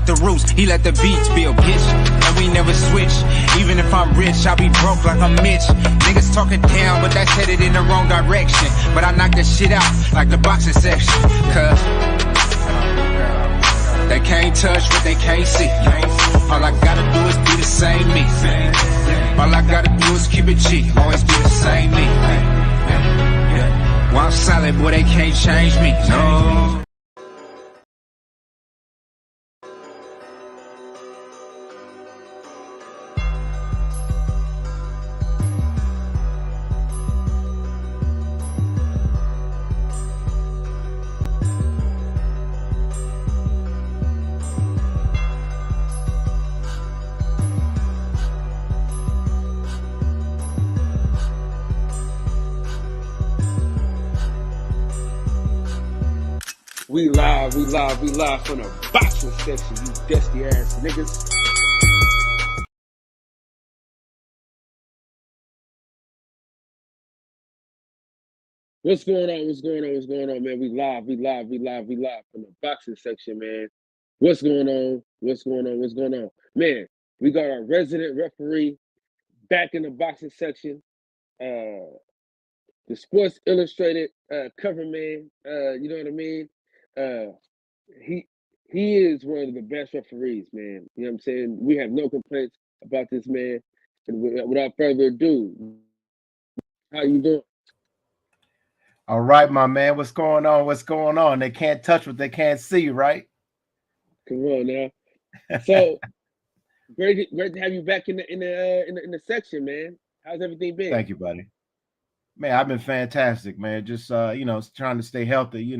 out the roots, he let the beats build, bitch. And we never switch. Even if I'm rich, I'll be broke like I'm Mitch. Niggas talking down, but that's headed in the wrong direction. But I knock that shit out like the boxing section. Cause they can't touch what they can't see. All I gotta do is be the same me. All I gotta do is keep it cheap. Always be the same me. While I'm solid, boy, they can't change me. No. We live from the boxing section, you dusty ass niggas. What's going on, man? We live from the boxing section, man. What's going on? Man, we got our resident referee back in the boxing section. The Sports Illustrated cover man, you know what I mean? He is one of the best referees, man. You know what I'm saying? We have no complaints about this man. And without further ado, how you doing? All right, my man. What's going on? They can't touch what they can't see, right? Come on now. So great to have you back in the section, man. How's everything been? Thank you, buddy. Man, I've been fantastic, man. Just trying to stay healthy.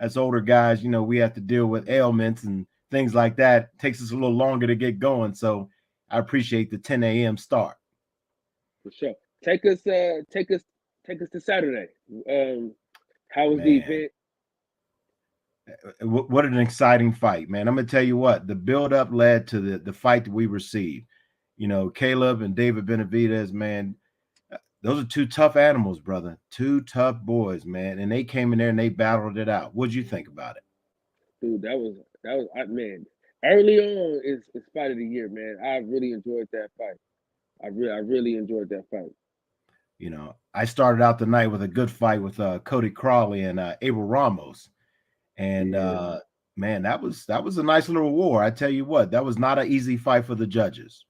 As older guys, we have to deal with ailments and things like that. It takes us a little longer to get going. So I appreciate the 10 a.m. start. For sure. Take us to Saturday. How was the event? What an exciting fight, man. I'm gonna tell you what, the build-up led to the fight that we received. Caleb and David Benavidez, man, those are two tough animals, brother. Two tough boys, man. And they came in there and they battled it out. What'd you think about it? Dude, that was man. Early on is fight of the year, man. I really enjoyed that fight. I really enjoyed that fight. I started out the night with a good fight with Cody Crawley and Abel Ramos. And man, that was a nice little war. I tell you what, that was not an easy fight for the judges.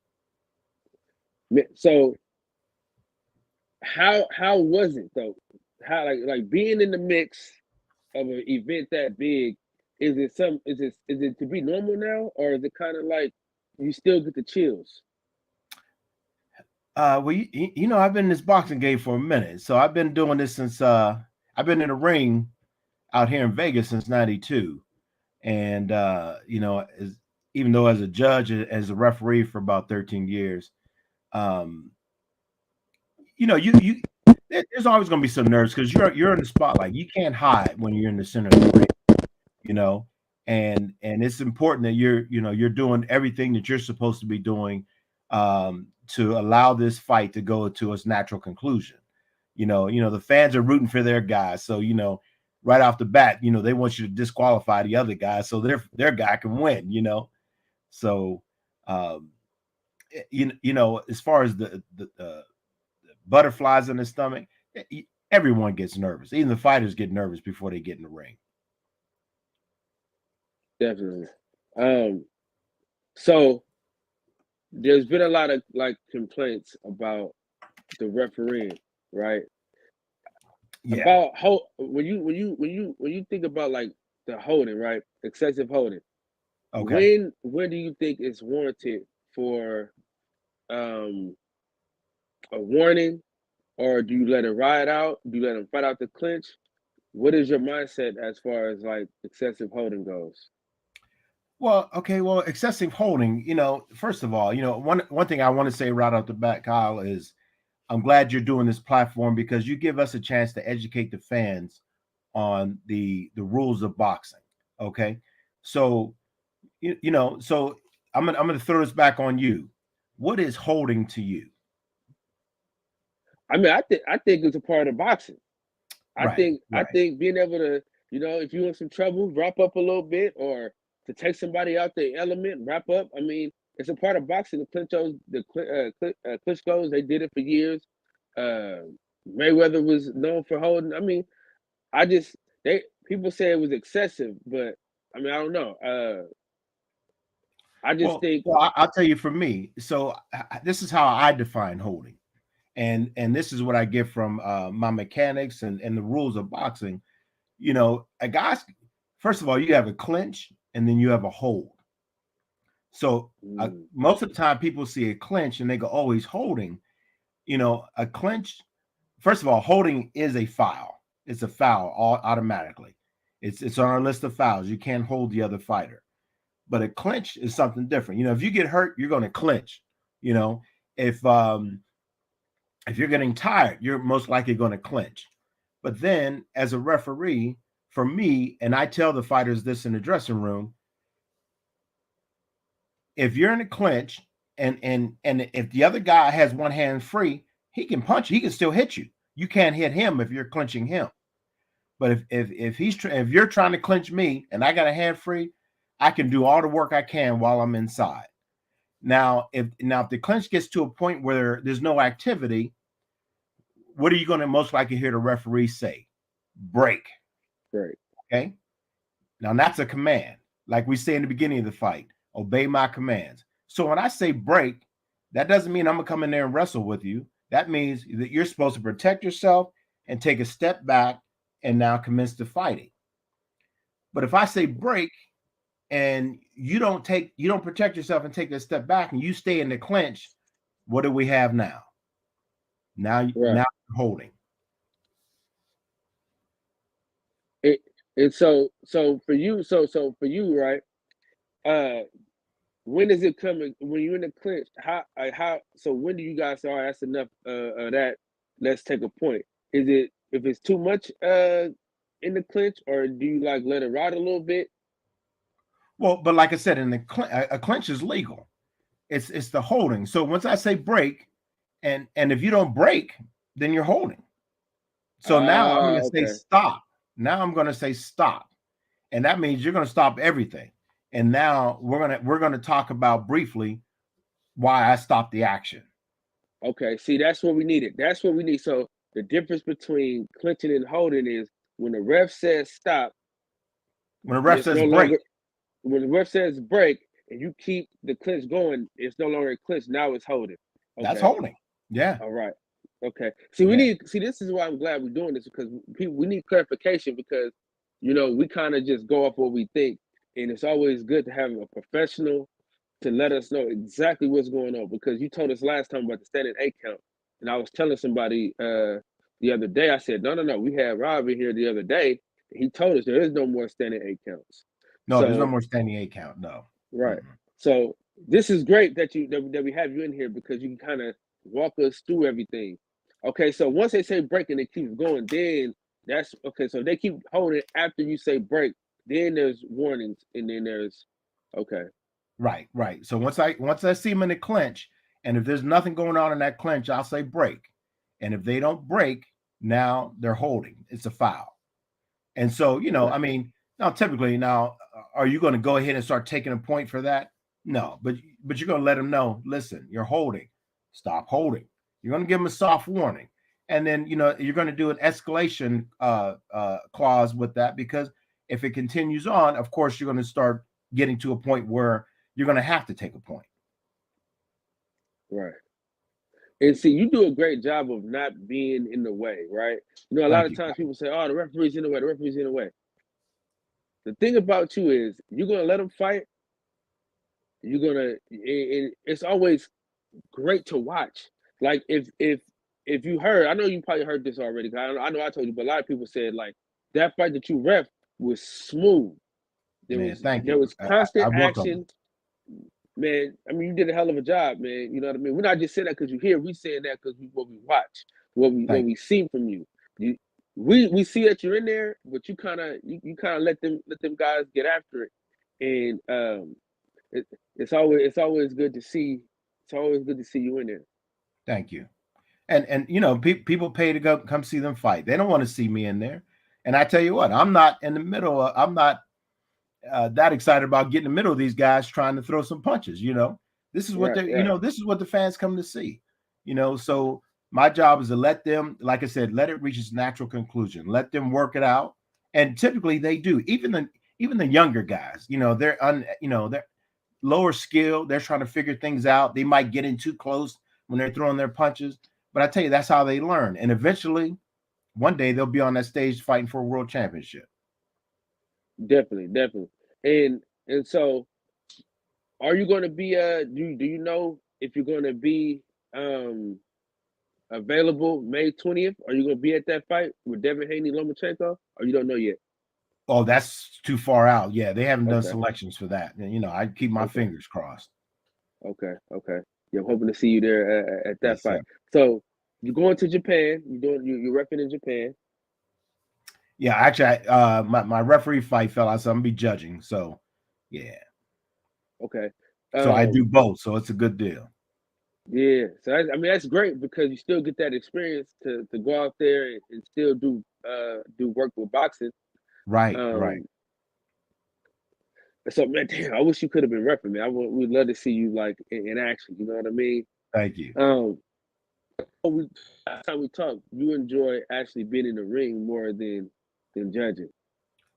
So how was it though? How like being in the mix of an event that big, is it to be normal now, or is it kind of like you still get the chills? Well, I've been in this boxing game for a minute. So I've been doing this since I've been in the ring out here in Vegas since '92. And even though as a judge, as a referee for about 13 years, there's always going to be some nerves because you're in the spotlight. You can't hide when you're in the center of the ring, and it's important that you're doing everything that you're supposed to be doing to allow this fight to go to its natural conclusion. The fans are rooting for their guys, so right off the bat, they want you to disqualify the other guy so their guy can win. So as far as the butterflies in the stomach, everyone gets nervous. Even the fighters get nervous before they get in the ring. Definitely. So there's been a lot of complaints about the refereeing, right? Yeah. About when you think about the holding, right? Excessive holding. Okay. When do you think it's warranted for a warning, or do you let it ride out? Do you let them fight out the clinch? What is your mindset as far as excessive holding goes? Well, excessive holding, first of all, one thing I want to say right off the bat, Kyle, is I'm glad you're doing this platform because you give us a chance to educate the fans on the rules of boxing. Okay. So, so I'm going to throw this back on you. What is holding to you? I mean, I think it's a part of boxing. I think being able to, if you're in some trouble, wrap up a little bit or to take somebody out the element, wrap up. I mean, it's a part of boxing. The Klitschko's, they did it for years. Mayweather was known for holding. I mean, people say it was excessive, but I mean, I don't know. I just think. Well, I'll tell you for me. So this is how I define holding, and this is what I get from my mechanics and the rules of boxing. You know, a guy's first of all, you have a clinch and then you have a hold. So most of the time, people see a clinch and they go, "Oh, he's holding." You know, a clinch. First of all, holding is a foul. It's a foul automatically. It's on our list of fouls. You can't hold the other fighter. But a clinch is something different. You know, if you get hurt, you're going to clinch. You know, if you're getting tired, you're most likely going to clinch. But then, as a referee, for me, and I tell the fighters this in the dressing room, if you're in a clinch and if the other guy has one hand free, he can punch. He can still hit you. You can't hit him if you're clinching him. But if you're trying to clinch me and I got a hand free, I can do all the work I can while I'm inside. Now, if the clinch gets to a point where there's no activity, what are you going to most likely hear the referee say? Break. Right. Okay. Now that's a command. Like we say in the beginning of the fight, obey my commands. So when I say break, that doesn't mean I'm going to come in there and wrestle with you. That means that you're supposed to protect yourself and take a step back and now commence the fighting. But if I say break and you don't protect yourself and take a step back and you stay in the clinch, what do we have now? Now you're holding. And so for you, right? When is it coming? When you're in the clinch, how? So when do you guys say, all right, that's enough of that? Let's take a point. Is it if it's too much in the clinch, or do you like let it ride a little bit? Well, but like I said, in a clinch is legal. It's the holding. So once I say break, and if you don't break, then you're holding. So now I'm going to say stop. Now I'm going to say stop, and that means you're going to stop everything. And now we're gonna talk about briefly why I stopped the action. Okay, see, that's what we needed. That's what we need. So the difference between clinching and holding is when the ref says stop. When the ref says break. When the ref says break and you keep the clinch going, it's no longer a clinch. Now it's holding. Okay. That's holding. Yeah. All right. Okay. See, this is why I'm glad we're doing this, because we need clarification, because we kind of just go off what we think. And it's always good to have a professional to let us know exactly what's going on, because you told us last time about the standing 8 count. And I was telling somebody the other day, I said, no, we had Rob in here the other day. He told us there is no more standing 8 counts. No, there's no more standing 8 count, no. Right. Mm-hmm. So this is great that we have you in here, because you can kind of walk us through everything. Okay, so once they say break and it keeps going, then that's okay. So if they keep holding after you say break, then there's warnings, and then there's Right. So once I see them in the clinch, and if there's nothing going on in that clinch, I'll say break. And if they don't break, now they're holding. It's a foul. And so, I mean, now typically are you going to go ahead and start taking a point for that? No, but you're going to let them know, listen, you're holding. Stop holding. You're going to give them a soft warning. And then, you're going to do an escalation clause with that, because if it continues on, of course, you're going to start getting to a point where you're going to have to take a point. Right. And see, you do a great job of not being in the way, right? A lot of times people say, oh, the referee's in the way, the referee's in the way. The thing about you is you're going to let them fight. You're going to, and it's always great to watch. Like if you heard, I know you probably heard this already, I know I told you, but a lot of people said, like, that fight that you ref was smooth. There was constant action. Man, I mean, you did a hell of a job, man. You know what I mean? We're not just saying that because you're here. We saying that because what we watch, what we see from you. We see that you're in there, but you kind of let them guys get after it, and it's always good to see. It's always good to see you in there. Thank you. And people pay to come see them fight. They don't want to see me in there. And I tell you what, I'm not in the middle. I'm not that excited about getting in the middle of these guys trying to throw some punches. This is what this is what the fans come to see. So my job is to let them, like I said, let it reach its natural conclusion. Let them work it out, and typically they do. Even the younger guys, they're lower skill. They're trying to figure things out. They might get in too close when they're throwing their punches, but I tell you, that's how they learn. And eventually, one day they'll be on that stage fighting for a world championship. Definitely. And so, are you going to be do you know if you're going to be available May 20th? Are you going to be at that fight with Devin Haney Lomachenko, or you don't know yet? Oh, that's too far out. Yeah, they haven't done selections for that. And, I keep my fingers crossed. Okay. Yeah, I'm hoping to see you there at that fight. So you're going to Japan. You're repping in Japan. Yeah, actually, my referee fight fell out, so I'm gonna be judging. So, yeah. Okay. So I do both, so it's a good deal. Yeah. So that's great because you still get that experience to go out there and still do work with boxing. Right. Right. So man, damn, I wish you could have been repping, man. We'd love to see you like in action. You know what I mean? Thank you. Last time we talked, you enjoy actually being in the ring more than judging.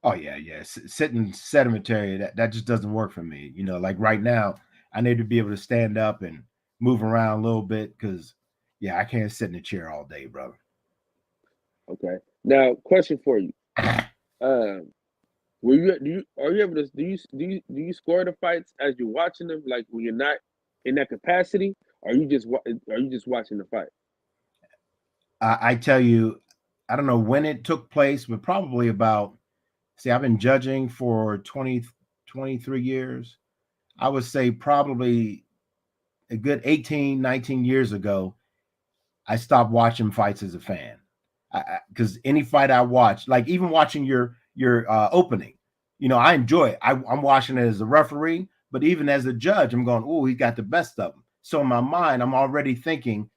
Oh yeah. Sitting sedentary, that just doesn't work for me. Like right now, I need to be able to stand up and move around a little bit because, yeah, I can't sit in a chair all day, brother. Okay. Now, question for you. Are you able to do you score the fights as you're watching them, like when you're not in that capacity, or are you just watching the fight? I tell you, I don't know when it took place, but probably about, I've been judging for 23 years. I would say probably a good 18, 19 years ago, I stopped watching fights as a fan. Because any fight I watch, like even watching your opening, I enjoy it. I'm watching it as a referee, but even as a judge, I'm going, oh, he got the best of them. So in my mind, I'm already thinking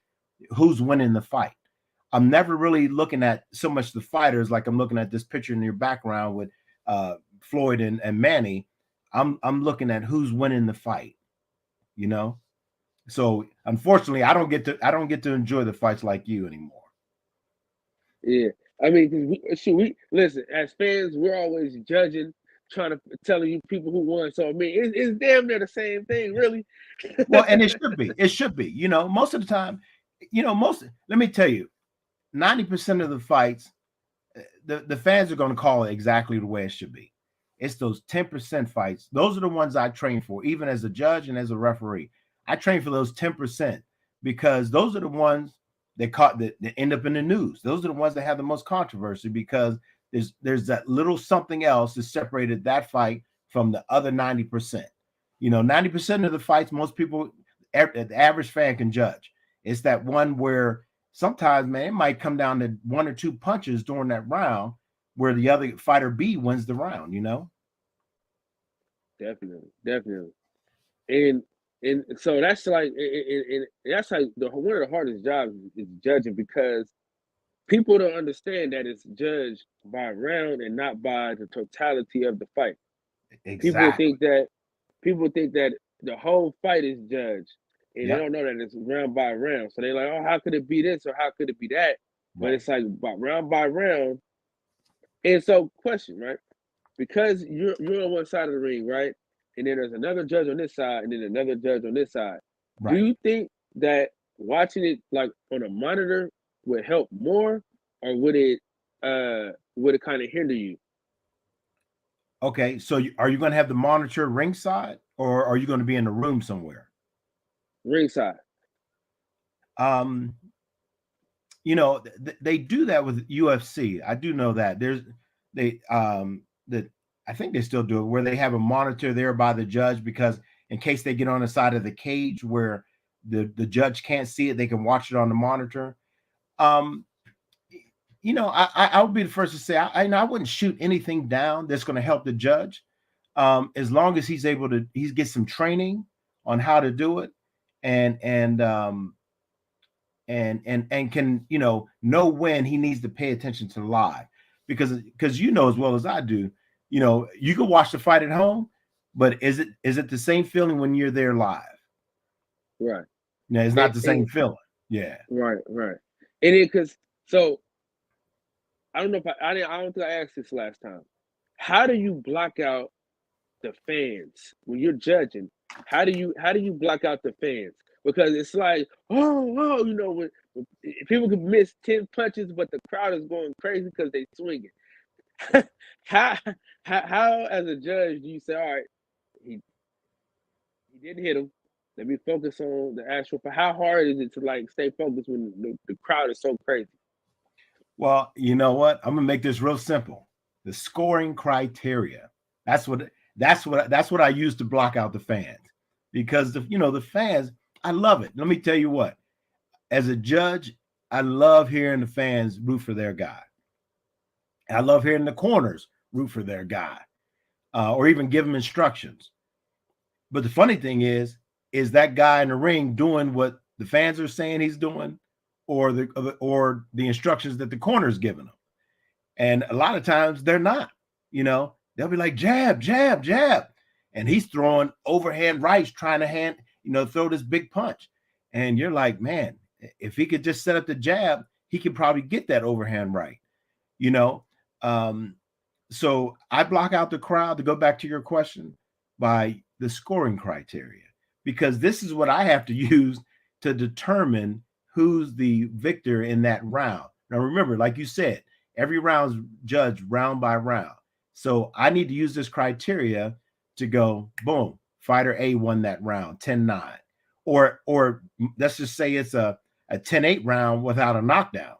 who's winning the fight. I'm never really looking at so much the fighters like I'm looking at this picture in your background with Floyd and Manny. I'm looking at who's winning the fight, So unfortunately, I don't get to enjoy the fights like you anymore. Yeah, I mean, we listen as fans. We're always judging, telling you people who won. So I mean, it's damn near the same thing, really. Well, and it should be. It should be. Most of the time, let me tell you, 90% of the fights, the fans are going to call it exactly the way it should be. It's those 10% fights. Those are the ones I train for, even as a judge and as a referee. I train for those 10% because those are the ones that end up in the news. Those are the ones that have the most controversy because there's that little something else that separated that fight from the other 90%. 90% of the fights, most people, the average fan can judge. It's that one where sometimes, man, it might come down to one or two punches during that round where the other fighter B wins the round, Definitely. And so that's like, and that's like one of the hardest jobs is judging because people don't understand that it's judged by round and not by the totality of the fight. Exactly. People think that the whole fight is judged, and they don't know that it's round by round. So they're like, "Oh, how could it be this or how could it be that?" But it's like by round. And so, question, right? Because you're on one side of the ring, right? And then there's another judge on this side, and then another judge on this side. Right. Do you think that watching it like on a monitor would help more, or would it kind of hinder you? Okay, so are you going to have the monitor ringside, or are you going to be in a room somewhere? Ringside. They do that with UFC. I do know that I think they still do it where they have a monitor there by the judge because in case they get on the side of the cage where the judge can't see it, they can watch it on the monitor. I'll be the first to say I wouldn't shoot anything down that's going to help the judge, as long as he's able to get some training on how to do it, and can know when he needs to pay attention to live, because as well as I do, You know, you can watch the fight at home, but is it the same feeling when you're there live? Right. No, it's not the same feeling. Yeah. Right. And it because so I don't know if I don't think I asked this last time. How do you block out the fans when you're judging? How do you block out the fans? Because it's like, you know, when people can miss 10 punches, but the crowd is going crazy because they swinging. how as a judge do you say, all right, he didn't hit him. Let me focus on the actual. How hard is it to like stay focused when the crowd is so crazy? Well, you know what? I'm gonna make this real simple. The scoring criteria. That's what I use to block out the fans, because the fans. I love it. Let me tell you what. As a judge, I love hearing the fans root for their guy. I love hearing the corners root for their guy, or even give them instructions. But the funny thing is that guy in the ring doing what the fans are saying he's doing, or the instructions that the corner's giving them? And a lot of times they're not. They'll be like jab, jab, jab, and he's throwing overhand rights, trying to throw this big punch. And you're like, man, if he could just set up the jab, he could probably get that overhand right. So I block out the crowd, to go back to your question, by the scoring criteria, because this is what I have to use to determine who's the victor in that round. Now, remember, like you said, every round's judged round by round. So I need to use this criteria to go, boom, fighter A won that round 10-9. Or let's just say it's a 10-8 round without a knockdown.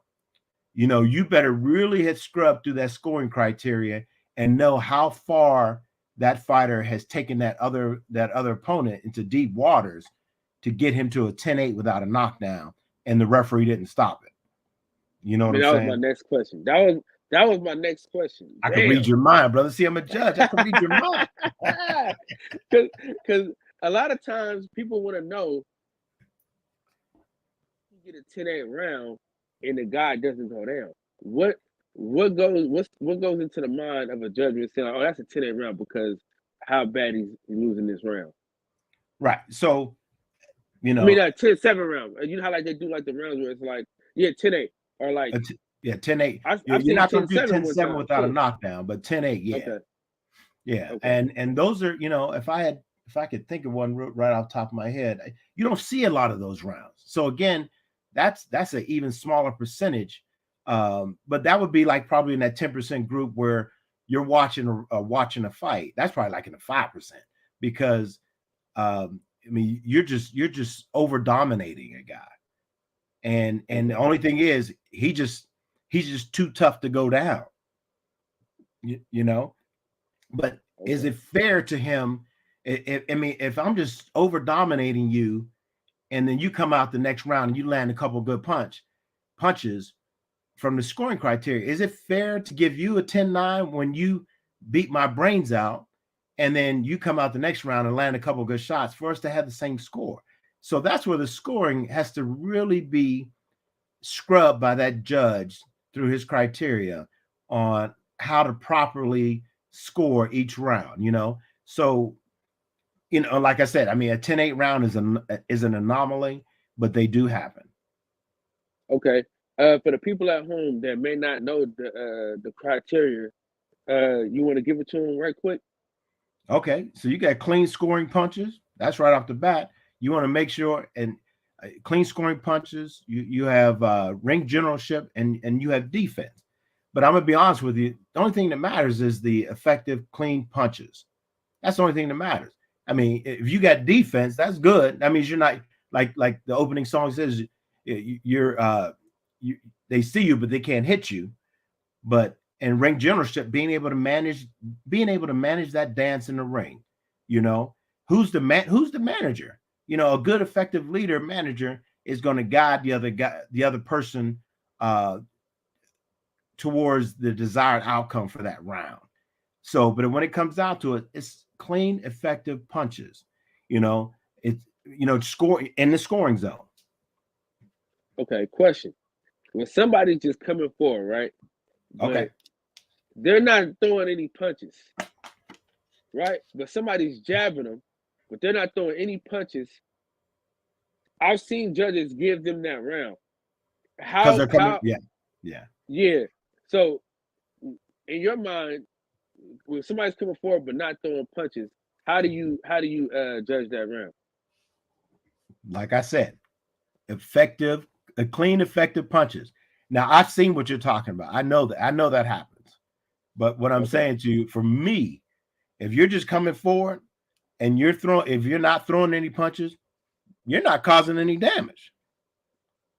You better really hit scrub through that scoring criteria and know how far that fighter has taken that other opponent into deep waters to get him to a 10-8 without a knockdown, and the referee didn't stop it. You know what I'm saying? That was my next question. That was my next question. I can read your mind, brother. See, I'm a judge. I can read your mind. Because a lot of times people want to know, you get a 10-8 round and the guy doesn't go down. What goes into the mind of a judge saying, oh, that's a 10-8 round because how bad he's losing this round? Right. So, I mean, 10-7 round. You know how like they do like the rounds where it's like, 10-8 or like 10-8. You're not going to do 10-7 without a knockdown, but 10-8, yeah. Okay. Yeah. Okay. And those are, if I could think of one right off the top of my head, you don't see a lot of those rounds. So again, that's an even smaller percentage. But that would be like probably in that 10% group where you're watching a fight. That's probably like in the 5%, because you're just over dominating a guy. And the only thing is he's just too tough to go down. But is it fair to him? If I'm just over dominating you, and then you come out the next round and you land a couple of good punches from the scoring criteria, is it fair to give you a 10-9 when you beat my brains out, and then you come out the next round and land a couple of good shots for us to have the same score? So that's where the scoring has to really be scrubbed by that judge through his criteria on how to properly score each round. So like I said, a 10-8 round is an anomaly, but they do happen. Okay. For the people at home that may not know the criteria, you want to give it to them right quick? Okay. So you got clean scoring punches. That's right off the bat. You want to make sure, and clean scoring punches, you have ring generalship, and you have defense. But I'm going to be honest with you. The only thing that matters is the effective clean punches. That's the only thing that matters. If you got defense, that's good. That means you're not like the opening song says, they see you, but they can't hit you. But in ring generalship, being able to manage that dance in the ring, who's the manager? A good, effective leader manager is going to guide the other person towards the desired outcome for that round. So, but when it comes down to it, it's clean, effective punches. Score in the scoring zone. Okay, question. When somebody's just coming forward, right? Okay. they're not throwing any punches, right? But somebody's jabbing them, but they're not throwing any punches. I've seen judges give them that round. Because they're coming. Yeah. So in your mind, when somebody's coming forward but not throwing punches, how do you judge that round? Like I said, effective, clean, effective punches. Now I've seen what you're talking about. I know that happens. But what I'm saying to you, for me, if you're just coming forward and if you're not throwing any punches, you're not causing any damage.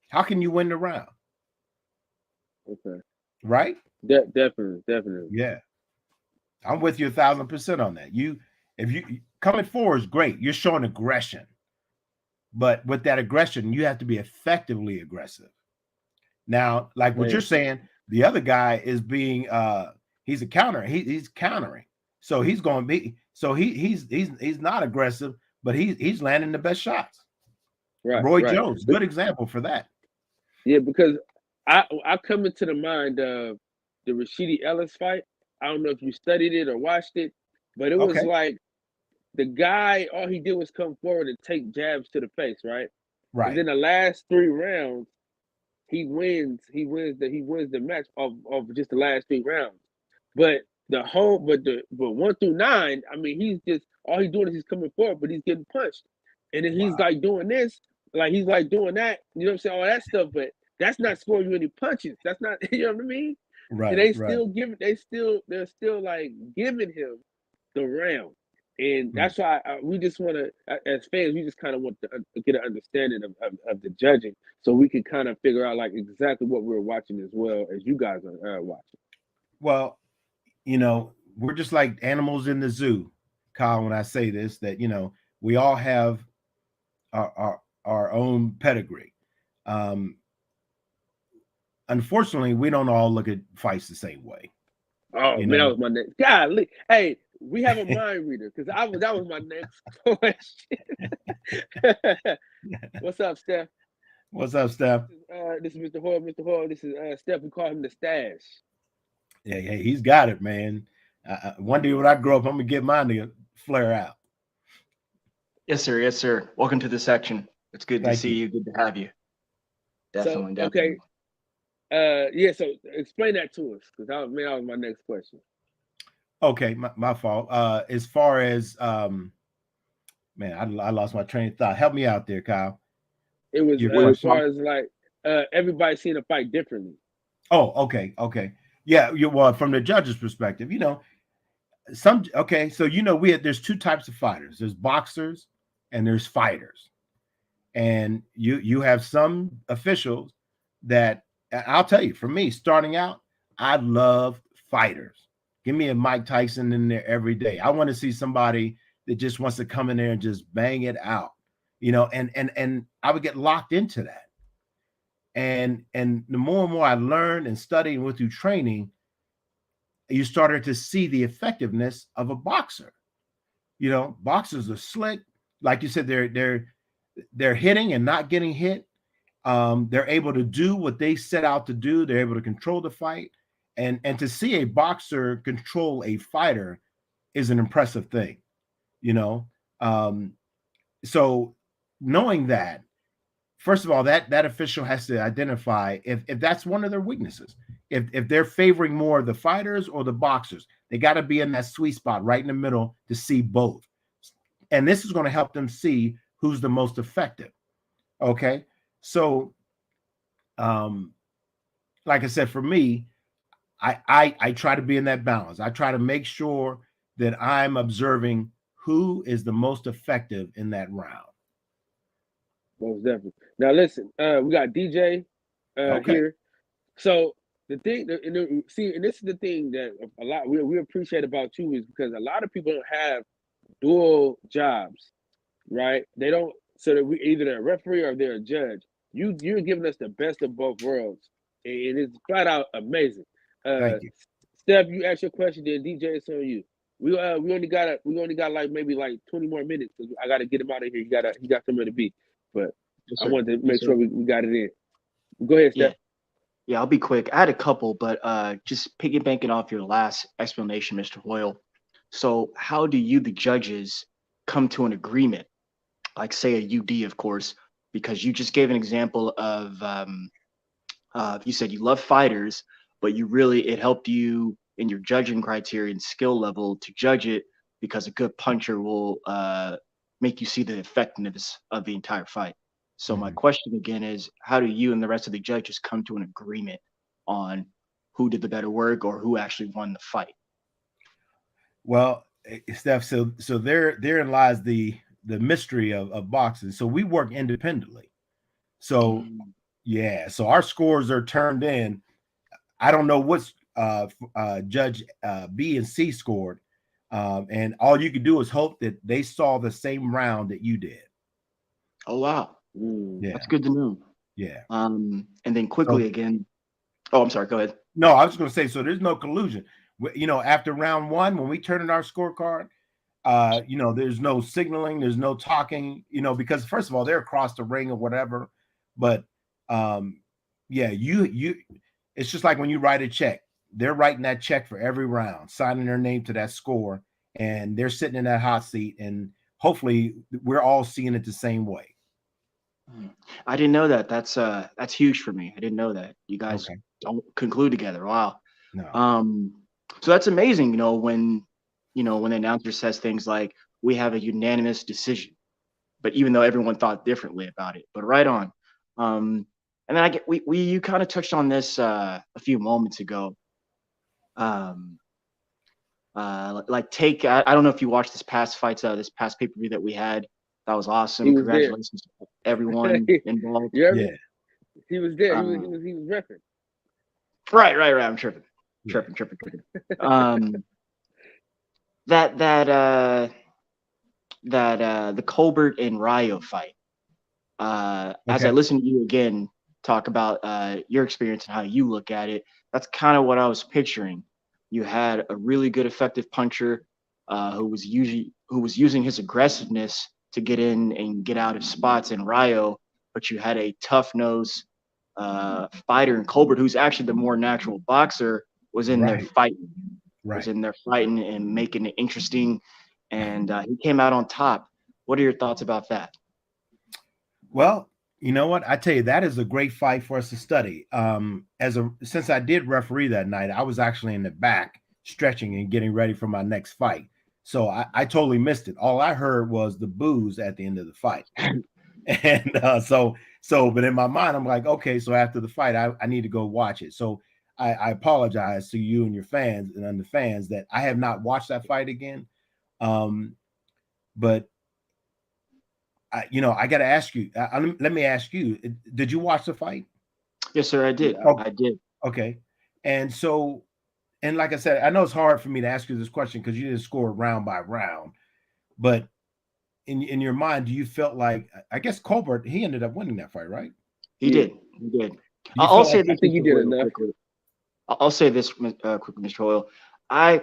How can you win the round? Okay. Right? Definitely. Yeah. I'm with you 1,000% on that. If you coming forward is great. You're showing aggression. But with that aggression, you have to be effectively aggressive. Now, like what you're saying, the other guy is being he's a counter. He's countering. So he's going to be he's not aggressive, but he's landing the best shots. Right. Roy Jones, good example for that. Yeah, because I come into the mind of the Rashidi Ellis fight. I don't know if you studied it or watched it, but it was like the guy, all he did was come forward and take jabs to the face, right? Right. And then the last 3 rounds, he wins the match of just the last 3 rounds. But but 1 through 9, I mean, he's just all he's doing is he's coming forward, but he's getting punched. And then he's like doing this, like he's like doing that, you know what I'm saying? All that stuff, but that's not scoring you any punches. That's not, you know what I mean? Right. And they're still like giving him the round. And that's why we just want to, as fans, we just kind of want to get an understanding of the judging, so we can kind of figure out like exactly what we're watching as well as you guys are watching. Well, you know, we're just like animals in the zoo, Kyle. When I say this, that we all have our own pedigree. Unfortunately, we don't all look at fights the same way. Oh man, that was my next. Golly, hey. We have a mind reader because that was my next question. What's up, Steph? What's up, Steph? This is Mr. Hoyle. Mr. Hoyle, this is Steph. We call him the Stash. Yeah, he's got it, man. One day when I grow up, I'm gonna get mine to flare out. Yes, sir. Yes, sir. Welcome to the section. It's good to see you. Good to have you. Definitely. Okay. Yeah. So explain that to us, because that was my next question. Okay, my fault. As far as I lost my train of thought. Help me out there, Kyle. It was as far as like everybody's seeing a fight differently. Oh, okay. Yeah, well, from the judge's perspective, so there's 2 types of fighters. There's boxers and there's fighters. And you have some officials that, I'll tell you, for me, starting out, I love fighters. Give me a Mike Tyson in there every day. I want to see somebody that just wants to come in there and just bang it out, and I would get locked into that. And the more and more I learned and studied and went through training, you started to see the effectiveness of a boxer. Boxers are slick. Like you said, they're hitting and not getting hit. They're able to do what they set out to do. They're able to control the fight. And to see a boxer control a fighter is an impressive thing, So knowing that, first of all, that official has to identify if that's one of their weaknesses. If they're favoring more the fighters or the boxers, they got to be in that sweet spot right in the middle to see both. And this is going to help them see who's the most effective. Okay. So, like I said, for me, I try to be in that balance. I try to make sure that I'm observing who is the most effective in that round. Most definitely. Now listen, we got DJ here. So the thing, and this is the thing that a lot we appreciate about you, is because a lot of people don't have dual jobs, right? They don't. So that we either they're a referee or they're a judge. You're giving us the best of both worlds, and it's flat out amazing. Thank you. Steph, you asked your question, then DJ, it's on you. We only got like maybe like 20 more minutes, because I got to get him out of here. He got somewhere to be, but I wanted to make sure we got it in. Go ahead, Steph. Yeah, I'll be quick. I had a couple, but just piggybacking off your last explanation, Mr. Hoyle. So, how do you, the judges, come to an agreement? Like, say a UD, of course, because you just gave an example of you said you love fighters, but you really it helped you in your judging criteria and skill level to judge it because a good puncher will make you see the effectiveness of the entire fight. So my Mhm. question again is, how do you and the rest of the judges come to an agreement on who did the better work or who actually won the fight? Well, Steph, so therein lies the mystery of boxing. So we work independently. So Mm, yeah, so our scores are turned in. I don't know what's Judge B and C scored, and all you could do is hope that they saw the same round that you did. oh wow, Mm. that's Yeah, good to know. yeah. And then So quickly again. Oh, I'm sorry. Go ahead. no, I was going to say, so there's no collusion. You know, after round one, when we turn in our scorecard, you know, there's no signaling, there's no talking, you know, because first of all, they're across the ring or whatever. But um, yeah, it's just like when you write a check, they're writing that check for every round, signing their name to that score, and they're sitting in that hot seat, and hopefully we're all seeing it the same way. Mm. I didn't know that. That's huge for me. I didn't know that. You guys Okay. don't conclude together. Wow. No. Um, so that's amazing, when the announcer says things like, we have a unanimous decision, but even though everyone thought differently about it. But right on. Um, and then I get we you kind of touched on this a few moments ago. Um, like take I don't know if you watched this past pay-per-view that we had. That was He awesome. was there. Congratulations to everyone involved. You heard me? Yeah. He was there. Um, He was repping. right. I'm tripping, Yeah. tripping. Um, that that the Colbert and Ryo fight. As I Okay. listen to you again talk about your experience and how you look at it, that's kind of what I was picturing. You had a really good, effective puncher who was using his aggressiveness to get in and get out of spots in Ryo, but you had a tough nose fighter in Colbert, who's actually the more natural boxer, was in there Right. fighting, Right. and making it interesting, and he came out on top. What are your thoughts about that? Well, you know what? I tell you, that is a great fight for us to study. Since I did referee that night, I was actually in the back stretching and getting ready for my next fight. So I totally missed it. All I heard was the boos at the end of the fight. And but in my mind, I'm like, okay, so after the fight, I need to go watch it. So I apologize to you and your fans and the fans that I have not watched that fight again. But I got to ask you. Let me ask you: did you watch the fight? Yes, sir, I did. Yeah. Oh, I did. okay. And so, and like I said, I know it's hard for me to ask you this question because you didn't score round by round. But in your mind, do you felt like I guess Colbert he ended up winning that fight, right? He Yeah. did. He did. Do you I'll feel say like I this, think he Mr. did Hoyle, enough. quickly. I'll say this quickly, Mr. Hoyle. I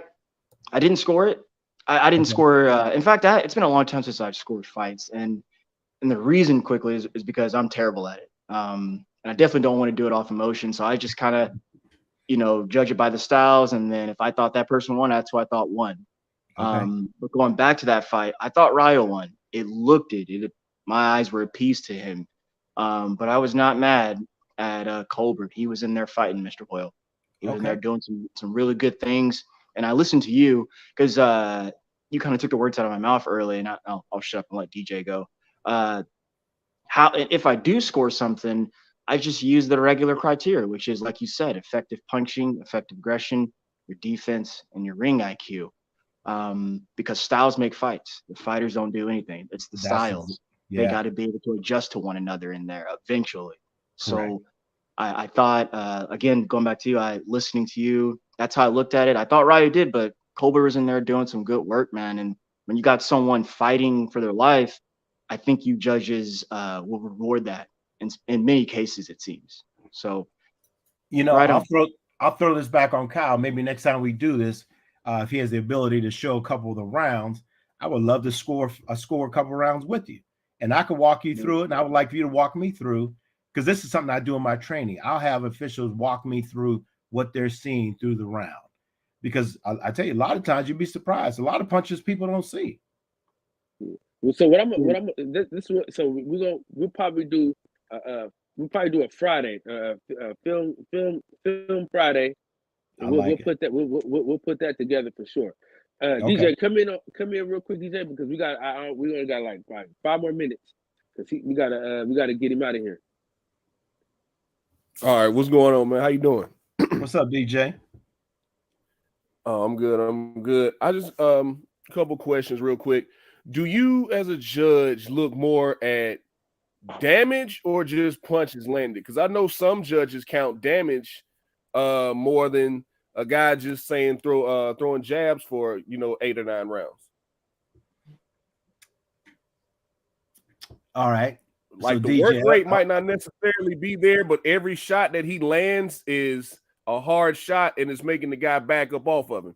I didn't score it. I didn't okay, score. In fact, it's been a long time since I've scored fights, and the reason quickly is because I'm terrible at it. And I definitely don't want to do it off emotion. So I just kind of judge it by the styles, and then if I thought that person won, that's who I thought won. okay, But going back to that fight, I thought Ryo won. It looked it. My eyes were appeased to him. But I was not mad at Colbert. He was in there fighting, Mr. Hoyle. He was in there okay. doing some really good things. And I listened to you because you kind of took the words out of my mouth early, and I'll shut up and let DJ go. Uh, how if I do score something, I just use the regular criteria, which is like you said, effective punching, effective aggression, your defense, and your ring IQ. Because styles make fights. The fighters don't do anything. It's the styles. They Yeah, got to be able to adjust to one another in there eventually. correct. So I thought again, going back to you, listening to you, that's how I looked at it. I thought Ryu did, but Colbert was in there doing some good work, man. And when you got someone fighting for their life, I think you judges will reward that in many cases, it seems. So right on. I'll throw this back on Kyle. Maybe next time we do this, if he has the ability to show a couple of the rounds, I would love to score a couple of rounds with you, and I could walk you through it. And I would like for you to walk me through because this is something I do in my training. I'll have officials walk me through what they're seeing through the round, because I tell you, a lot of times you'd be surprised. A lot of punches people don't see. Well, so we'll probably do a Friday, film Friday. And we'll put that together for sure. DJ, come in real quick, DJ, because we only got like 5 more minutes, because we gotta get him out of here. All right, what's going on, man? How you doing? What's up, DJ? Oh, I'm good. I just a couple questions real quick. Do you, as a judge, look more at damage or just punches landed? Because I know some judges count damage more than a guy just saying throwing jabs for 8 or 9 rounds. All right. Like, so the DJ, work rate might not necessarily be there, but every shot that he lands is a hard shot, and it's making the guy back up off of him.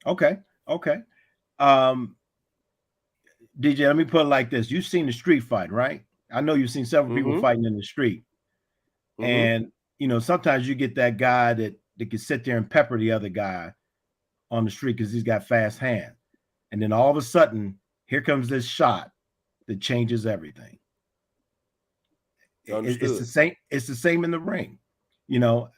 Okay. DJ, let me put it like this. You've seen the street fight, right? I know you've seen several people fighting in the street. And, sometimes you get that guy that can sit there and pepper the other guy on the street because he's got fast hands. And then all of a sudden, here comes this shot that changes everything. It's the same. It's the same in the ring. You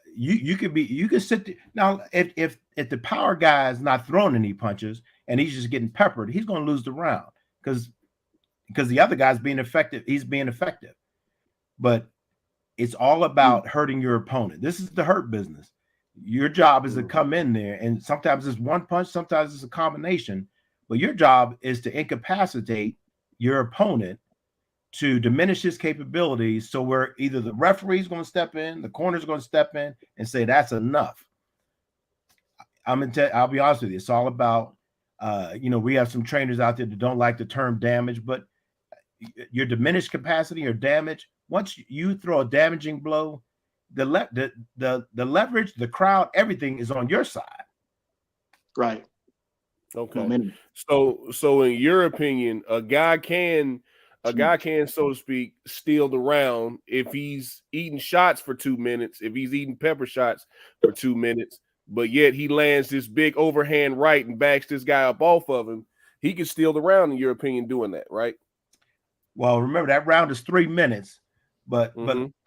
could sit there. Now, if the power guy is not throwing any punches and he's just getting peppered, he's going to lose the round because the other guy's being effective. He's being effective. But it's all about hurting your opponent. This is the hurt business. Your job is to come in there, and sometimes it's one punch, sometimes it's a combination. But your job is to incapacitate your opponent, to diminish his capabilities, so where either the referee's going to step in, the corner's going to step in and say that's enough. I'll be honest with you. It's all about, we have some trainers out there that don't like the term damage, but your diminished capacity or damage, once you throw a damaging blow, the leverage, the crowd, everything is on your side. Right. Okay. So in your opinion, a guy can, so to speak, steal the round if he's eating shots for 2 minutes, if he's eating pepper shots for 2 minutes, but yet he lands this big overhand right and backs this guy up off of him. He can steal the round, in your opinion, doing that, right? Well, remember, that round is 3 minutes, but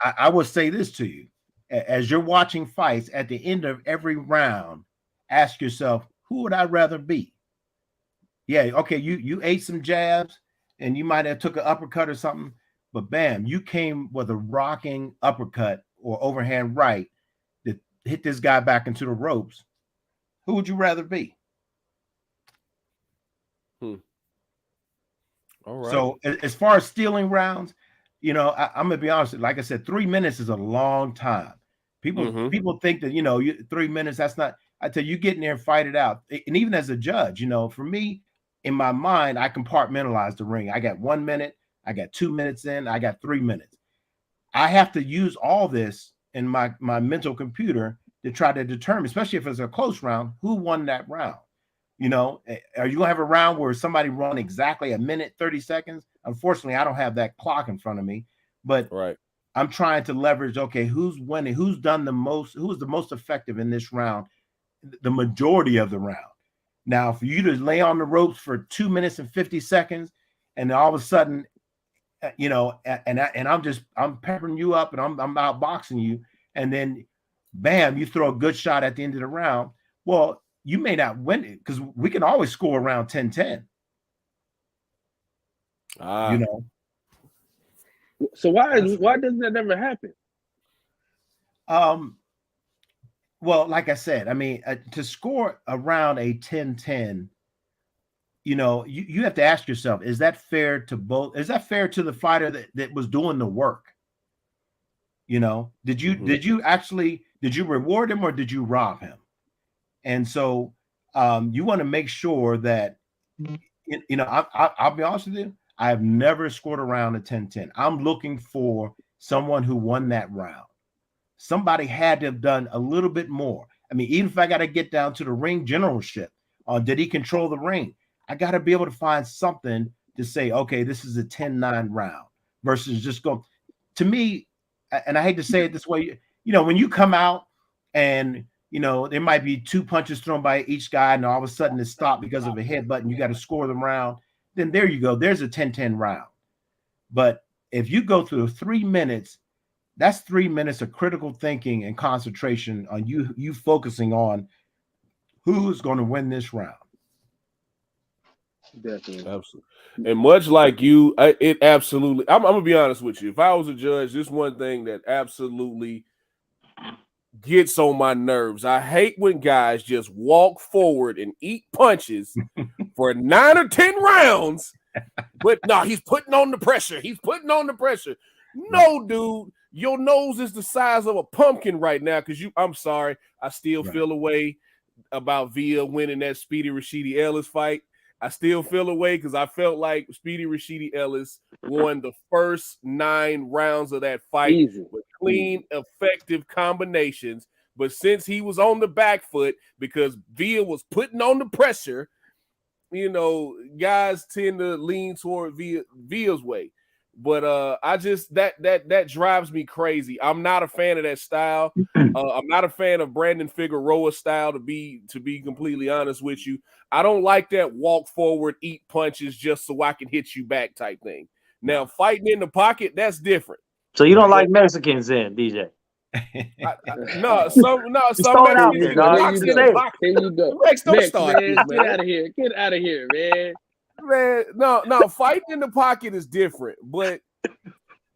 I will say this to you. As you're watching fights, at the end of every round, ask yourself, who would I rather be? Yeah, okay, you ate some jabs, and you might have took an uppercut or something, but bam, you came with a rocking uppercut or overhand right that hit this guy back into the ropes. Who would you rather be? All right. So as far as stealing rounds, I'm gonna be honest. Like I said, 3 minutes is a long time. People think that 3 minutes. That's not. I tell you, get in there and fight it out. And even as a judge, for me, in my mind, I compartmentalize the ring. I got 1 minute, I got 2 minutes in, I got 3 minutes. I have to use all this in my mental computer to try to determine, especially if it's a close round, who won that round. Are you gonna have a round where somebody run exactly 1 minute, 30 seconds? Unfortunately, I don't have that clock in front of me, but I'm trying to leverage, okay, who's winning, who's done the most, who was the most effective in this round, the majority of the round. Now, for you to lay on the ropes for 2 minutes and 50 seconds, and all of a sudden, and I'm peppering you up and I'm outboxing you, and then bam, you throw a good shot at the end of the round. Well, you may not win it because we can always score around 10-10. So why doesn't that never happen? Well, like I said, I mean, to score around a 10-10, you have to ask yourself, is that fair to both? Is that fair to the fighter that was doing the work? Did you reward him or did you rob him? And so you want to make sure that, I'll be honest with you, I have never scored around a 10-10. I'm looking for someone who won that round. Somebody had to have done a little bit more. I mean, even if I got to get down to the ring generalship, did he control the ring? I got to be able to find something to say, okay, this is a 10-9 round versus just go. To me, and I hate to say it this way, you know, when you come out and, you know, there might be 2 punches thrown by each guy and all of a sudden it's stopped because of a headbutt and you got to score them round, then there you go. There's a 10-10 round. But if you go through 3 minutes, that's 3 minutes of critical thinking and concentration on you focusing on who's going to win this round. Definitely. Absolutely. And much like you, it absolutely, I'm gonna be honest with you. If I was a judge, this one thing that absolutely gets on my nerves. I hate when guys just walk forward and eat punches for 9 or 10 rounds, but no, he's putting on the pressure. He's putting on the pressure. No, dude, your nose is the size of a pumpkin right now because I'm sorry, I still feel a way about Villa winning that Speedy Rashidi Ellis fight. I still feel away because I felt like Speedy Rashidi Ellis won the first 9 rounds of that fight with clean, effective combinations. But since he was on the back foot because Villa was putting on the pressure, you know, guys tend to lean toward Villa's way. But I just that drives me crazy. I'm not a fan of that style. I'm not a fan of Brandon Figueroa's style, to be completely honest with you. I don't like that walk forward, eat punches just so I can hit you back type thing. Now, fighting in the pocket, that's different. So you don't like Mexicans then, DJ? No, some Mexicans box in the pocket. There you go. Mex, don't start man, this, get out of here. Get out of here, man. Man, no, fighting in the pocket is different, but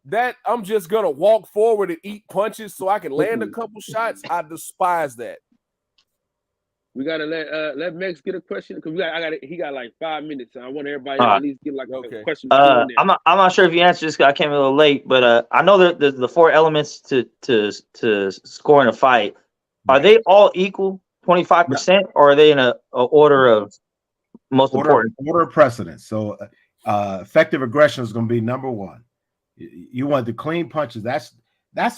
that I'm just gonna walk forward and eat punches so I can land a couple shots. I despise that. We gotta let Mex get a question because he got like 5 minutes, and I want everybody to at least get like a question. I'm not sure if you answered this because I came a little late, but I know that the 4 elements to scoring a fight, are they all equal, 25%, or are they in a order of most important? Order of precedence. So effective aggression is going to be number 1. You want the clean punches. That's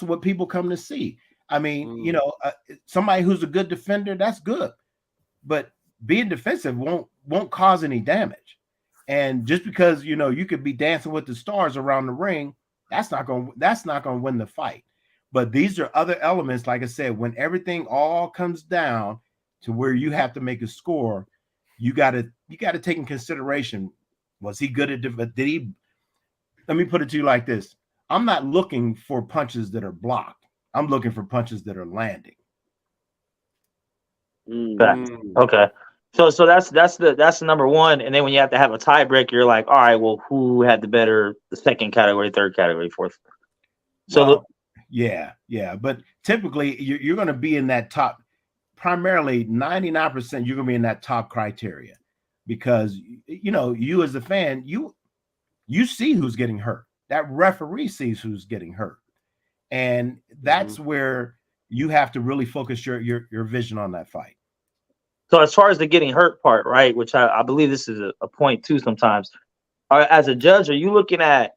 what people come to see. I mean, you know, somebody who's a good defender, that's good, but being defensive won't cause any damage. And just because, you know, you could be dancing with the stars around the ring, that's not going to win the fight. But these are other elements, like I said, when everything all comes down to where you have to make a score, you got to take in consideration, was he good at did he? Let me put it to you like this. I'm not looking for punches that are blocked. I'm looking for punches that are landing. Okay. So that's the number 1. And then when you have to have a tiebreaker, you're like, all right, well, who had the second category, third category, fourth? So yeah. But typically you're going to be in that top, primarily 99%, you're going to be in that top criteria because, you know, you as a fan, you see who's getting hurt. That referee sees who's getting hurt. And that's where you have to really focus your vision on that fight. So as far as the getting hurt part, right, which I believe this is a point too sometimes, as a judge, are you looking at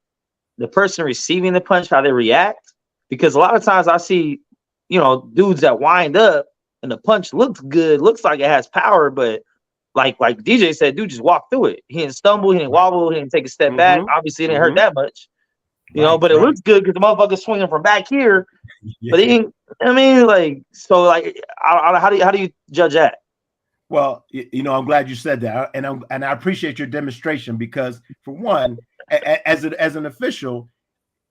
the person receiving the punch, how they react? Because a lot of times I see, you know, dudes that wind up and the punch looks good, looks like it has power, but like DJ said, dude just walked through it. He didn't stumble, he didn't wobble, he didn't take a step back. Obviously, it didn't hurt that much. You know, but it looks good because the motherfucker's swinging from back here. But he didn't, I mean, like, so like, how do you judge that? Well, you know, I'm glad you said that, and I appreciate your demonstration because, for one, as an official,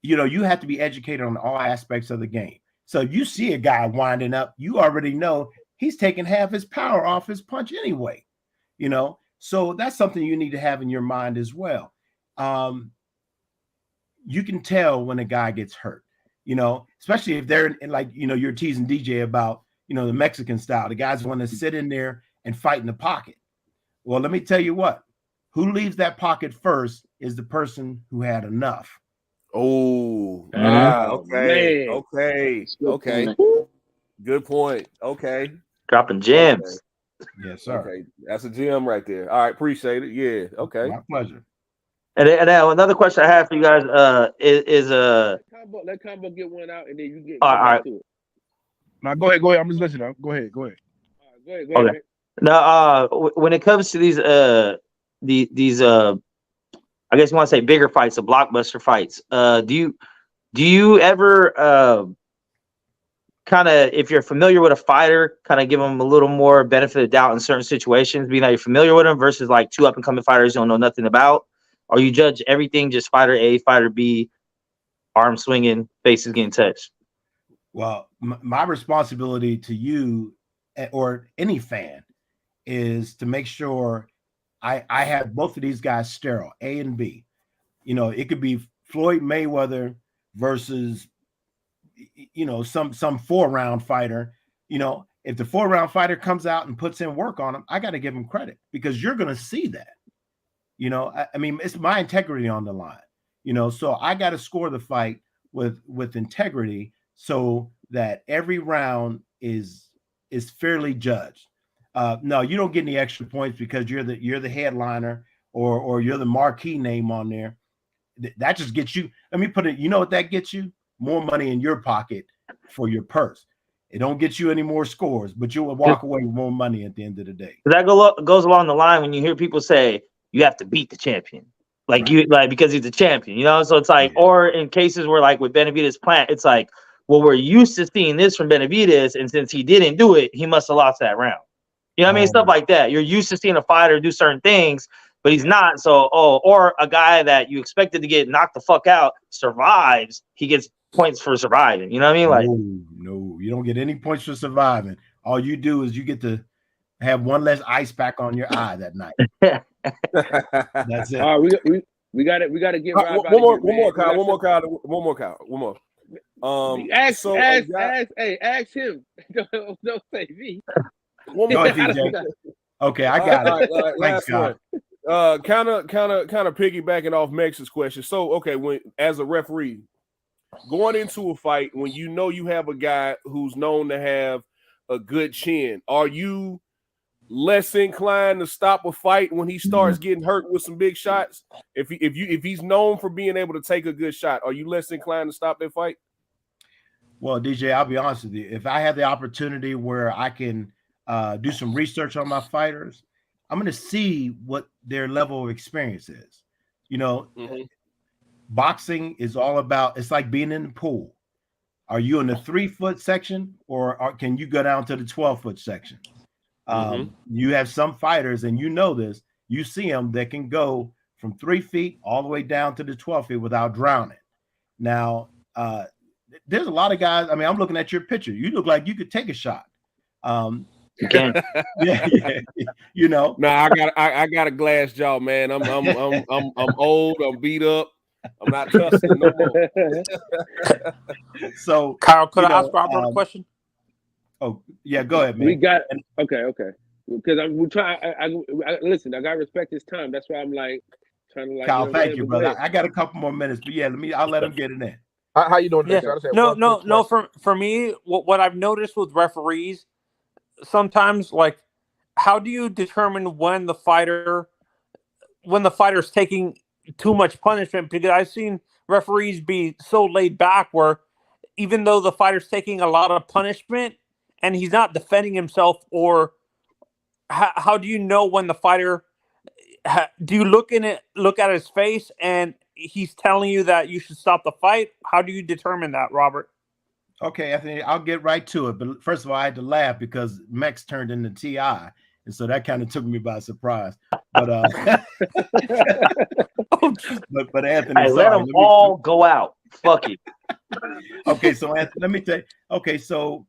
you know, you have to be educated on all aspects of the game. So if you see a guy winding up, you already know he's taking half his power off his punch anyway. You know, so that's something you need to have in your mind as well. You can tell when a guy gets hurt, you know, especially if they're in, like, you know, you're teasing DJ about, you know, the Mexican style. The guys want to sit in there and fight in the pocket. Well, let me tell you what, who leaves that pocket first is the person who had enough. Oh, okay. Good point. Okay. Dropping gems. Yes, sir. Okay. That's a gem right there. All right. Appreciate it. Yeah. Okay. My pleasure. And then another question I have for you guys is let combo get one out and then you get all right. To it. Now go ahead. I'm just listening. Go ahead. All right, go ahead. Okay. Now, when it comes to these I guess you want to say bigger fights, the blockbuster fights, do Do you ever kind of, if you're familiar with a fighter, kind of give them a little more benefit of doubt in certain situations, being that you're familiar with them versus like two up and coming fighters you don't know nothing about? Or you judge everything just fighter A, fighter B, arm swinging, faces getting touched? Well, my responsibility to you or any fan is to make sure I have both of these guys sterile, A and B. You know, it could be Floyd Mayweather versus, you know, some 4-round fighter. You know, if the 4-round fighter comes out and puts in work on him, I got to give him credit because you're going to see that. You know, I mean, it's my integrity on the line. You know, so I got to score the fight with integrity so that every round is fairly judged. No, you don't get any extra points because you're the headliner or you're the marquee name on there. That just gets you. Let me put it. You know what that gets you? More money in your pocket for your purse. It don't get you any more scores, but you will walk away with more money at the end of the day. That goes along the line when you hear people say you have to beat the champion, like right. Because he's a champion, you know. So it's like, or in cases where like with Benavidez Plant, it's like, well, we're used to seeing this from Benavidez, and since he didn't do it, he must have lost that round. You know what I mean? Stuff like that. You're used to seeing a fighter do certain things, but he's not. So, or a guy that you expected to get knocked the fuck out survives, he gets points for surviving. You know what I mean? Like, no, you don't get any points for surviving. All you do is you get to have one less ice pack on your eye that night. That's it. All right, we got it. We got to get right. One more, Kyle. Ask him. Don't say me. One more, DJ. Okay, I got it. Thanks, Kyle. Kind of piggybacking off Max's question. So, okay, when as a referee going into a fight, when you know you have a guy who's known to have a good chin, are you less inclined to stop a fight when he starts getting hurt with some big shots? If he's known for being able to take a good shot, are you less inclined to stop that fight? Well, DJ, I'll be honest with you. If I have the opportunity where I can do some research on my fighters, I'm going to see what their level of experience is. You know, boxing is all about, it's like being in the pool. Are you in the 3-foot section or can you go down to the 12-foot section? You have some fighters, and you know this, you see them that can go from 3 feet all the way down to the 12 feet without drowning. Now, there's a lot of guys. I mean, I'm looking at your picture. You look like you could take a shot. You can. Yeah, you know. No, I got a glass jaw, man. I'm old. I'm beat up. I'm not trusting no more. So, Kyle, could I ask Robert a question? Oh, yeah, go ahead, man. We got okay. Because we're trying. I listen. I gotta respect his time. That's why I'm like trying to like. Kyle, thank you, brother. I got a couple more minutes, but yeah, I'll let him get it in. How you doing? Yeah. No. For me, what I've noticed with referees, sometimes like, how do you determine when the fighter's taking too much punishment? Because I've seen referees be so laid back where even though the fighter's taking a lot of punishment and he's not defending himself, or how do you know when the fighter? Do you look at his face and he's telling you that you should stop the fight? How do you determine that, Robert? Okay, I think I'll get right to it. But first of all, I had to laugh because Mex turned into T.I., and so that kind of took me by surprise. But but Anthony, hey, let them all go out. Fuck it. Okay, so Anthony, let me tell you. Okay, so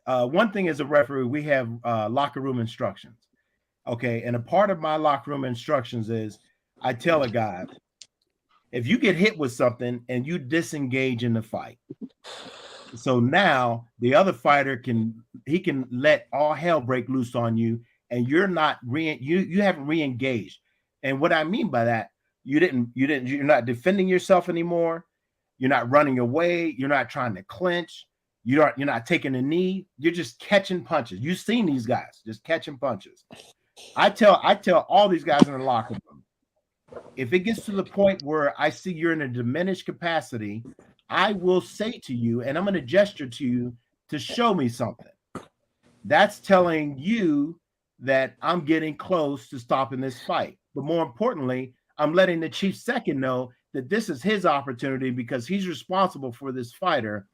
one thing as a referee, we have locker room instructions. Okay, and a part of my locker room instructions is I tell a guy, if you get hit with something and you disengage in the fight, so now the other fighter can let all hell break loose on you, and you're not you haven't re-engaged. And what I mean by that, you're not defending yourself anymore. You're not running away. You're not trying to clinch. You're not taking a knee. You're just catching punches. You've seen these guys just catching punches. I tell all these guys in the locker room, if it gets to the point where I see you're in a diminished capacity, I will say to you, and I'm going to gesture to you to show me something. That's telling you that I'm getting close to stopping this fight. But more importantly, I'm letting the chief second know that this is his opportunity because he's responsible for this fighter,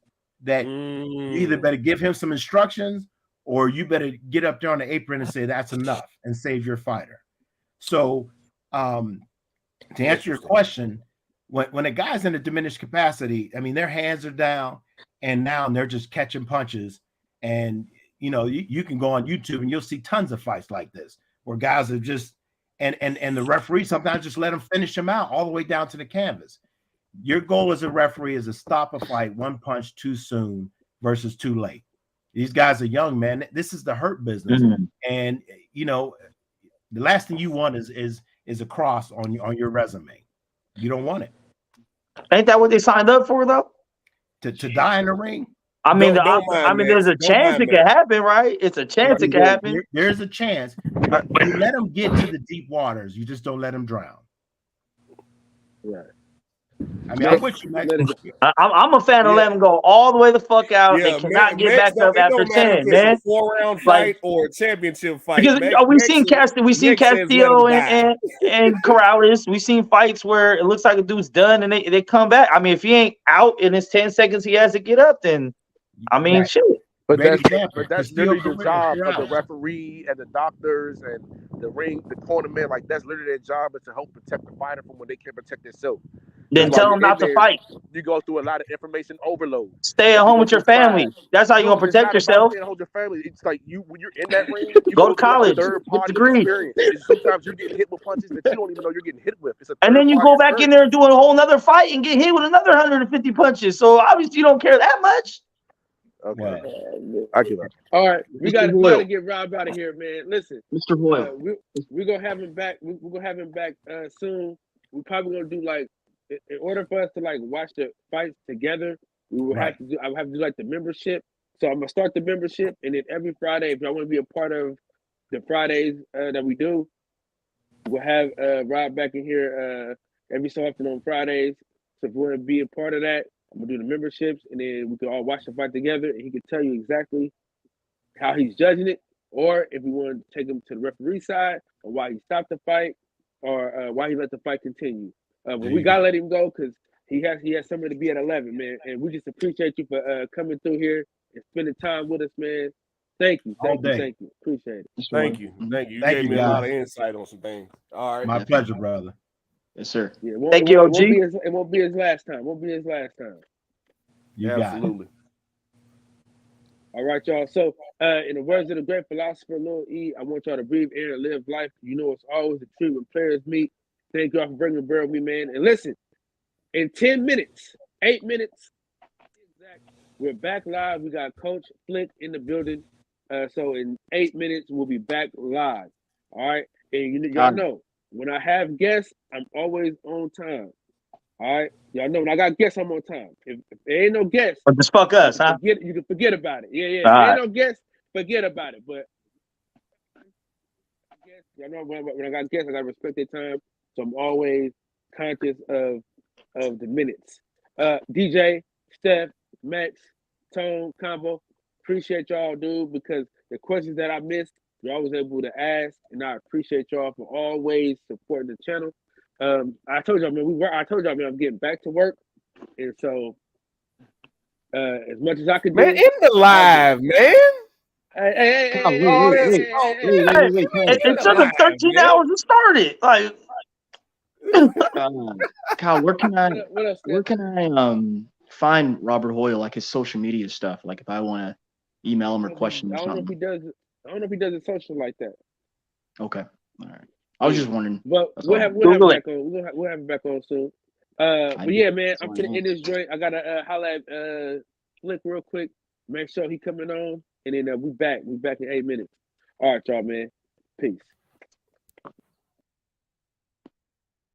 that you either better give him some instructions or you better get up there on the apron and say that's enough and save your fighter. So to answer your question, when a guy's in a diminished capacity, I mean, their hands are down and now they're just catching punches. And, you know, you can go on YouTube and you'll see tons of fights like this where guys are just, and the referee sometimes just let them finish them out all the way down to the canvas. Your goal as a referee is to stop a fight one punch too soon versus too late. These guys are young, man. This is the hurt business. And, you know, the last thing you want is a cross on your resume. You don't want it. Ain't that what they signed up for, though? To die in the ring? I mean, there's a chance it could happen, right? It's a chance it could happen. There's a chance. But you let them get to the deep waters. You just don't let them drown. Right. I mean, I'm with you, man. I'm a fan of letting them go all the way the fuck out. They cannot get back up after 10, man. A 4-round fight or a championship fight. Because we've seen Castillo and Corrales. We've seen fights where it looks like a dude's done and they come back. I mean, if he ain't out in his 10 seconds he has to get up, then I mean, shit. But that's literally the job of the referee and the doctors and the cornerman. Like, that's literally their job, is to help protect the fighter from when they can't protect themselves. Then tell them not to fight. You go through a lot of information overload. Stay at home with your family. That's how you're gonna protect yourself. Hold your family. It's like when you're in that ring, you go to college. Get degrees. Sometimes you're getting hit with punches that you don't even know you're getting hit with. And then you go back in there and do a whole nother fight and get hit with another 150 punches. So obviously you don't care that much. Okay. I give up. All right, we got to get Rob out of here, man. Listen, Mr. Hoyle, we're gonna have him back. We're gonna have him back soon. We're probably gonna do, like, in order for us to, like, watch the fights together, we will have to do. I will have to do, like, the membership. So I'm gonna start the membership, and then every Friday, if y'all want to be a part of the Fridays that we do, we'll have Rob back in here every so often on Fridays. So if you want to be a part of that, I'm gonna do the memberships, and then we can all watch the fight together, and he can tell you exactly how he's judging it, or if we want to take him to the referee side, or why he stopped the fight, or why he let the fight continue. But we gotta let him go because he has somewhere to be at 11, man. And we just appreciate you for coming through here and spending time with us, man. Thank you. Appreciate it. Thank you. You gave me a lot of insight on some things. All right. My pleasure, brother. Yes, sir. Yeah, thank you, OG. It won't be his last time. Absolutely. All right, y'all. So, in the words of the great philosopher Lil E, I want y'all to breathe air and live life. You know, it's always a treat when players meet. Thank y'all for bringing the bear with me, man. And listen, in 10 minutes, 8 minutes, we're back live. We got Coach Flick in the building. So in 8 minutes, we'll be back live. All right. And y'all know, when I have guests, I'm always on time. All right. Y'all know when I got guests, I'm on time. If there ain't no guests, but just fuck us, huh? You can forget about it. Yeah. If there ain't no guests, forget about it. But y'all know when I got guests, I gotta respect their time. So I'm always conscious of the minutes. DJ, Steph, Max, Tone, Combo, appreciate y'all, dude, because the questions that I missed, you're always able to ask, and I appreciate y'all for always supporting the channel. I told y'all, man, I'm getting back to work, and so as much as I could do, man, in the live, man. Hey, it took them 13 hours to start it. Like, Kyle, where can I find Robert Hoyle, like his social media stuff? Like if I want to email him or question him or something. I don't know if he does it social like that. Okay, all right. I was just wondering. But we'll have him back on. We'll have him back on soon. But yeah, man, I'm gonna end this joint. I gotta holla at Flick real quick. Make sure he coming on, and then we back. We back in 8 minutes. All right, y'all, man. Peace.